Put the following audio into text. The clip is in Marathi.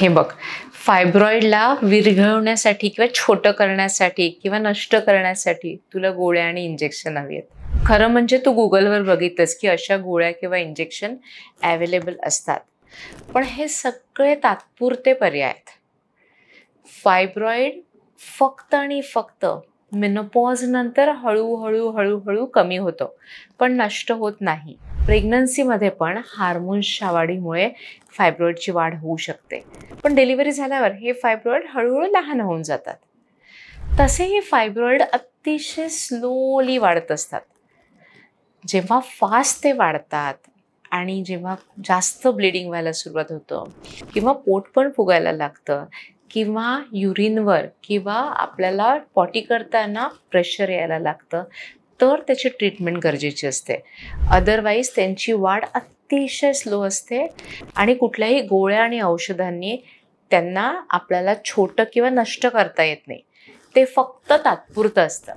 हे बघ, फायब्रॉइडला विरघळवण्यासाठी किंवा छोटं करण्यासाठी किंवा नष्ट करण्यासाठी तुला गोळ्या आणि इंजेक्शन हवी आहेत. खरं म्हणजे तू गुगलवर बघितलंस की अशा गोळ्या किंवा इंजेक्शन अवेलेबल असतात, पण हे सगळे तात्पुरते पर्याय आहेत. फायब्रॉइड फक्त आणि फक्त मेनोपॉज नंतर हळूहळू कमी होतं, पण नष्ट होत नाही. प्रेग्नन्सीमध्ये पण हार्मोन्सच्या वाढीमुळे फायब्रॉइडची वाढ होऊ शकते, पण डिलिव्हरी झाल्यावर हे फायब्रॉइड हळूहळू लहान होऊन जातात. तसे हे फायब्रॉइड अतिशय स्लोली वाढत असतात. जेव्हा फास्ट ते वाढतात आणि जेव्हा जास्त ब्लिडिंग व्हायला सुरुवात होतं किंवा पोट पण फुगायला लागतं किंवा युरिनवर किंवा आपल्याला पॉटी करताना प्रेशर यायला लागतं, तर त्याची ट्रीटमेंट गरजेची असते. अदरवाईज त्यांची वाढ अतिशय स्लो असते आणि कुठल्याही गोळ्या आणि औषधांनी त्यांना आपल्याला छोटं किंवा नष्ट करता येत नाही. ते फक्त तात्पुरतं असतं.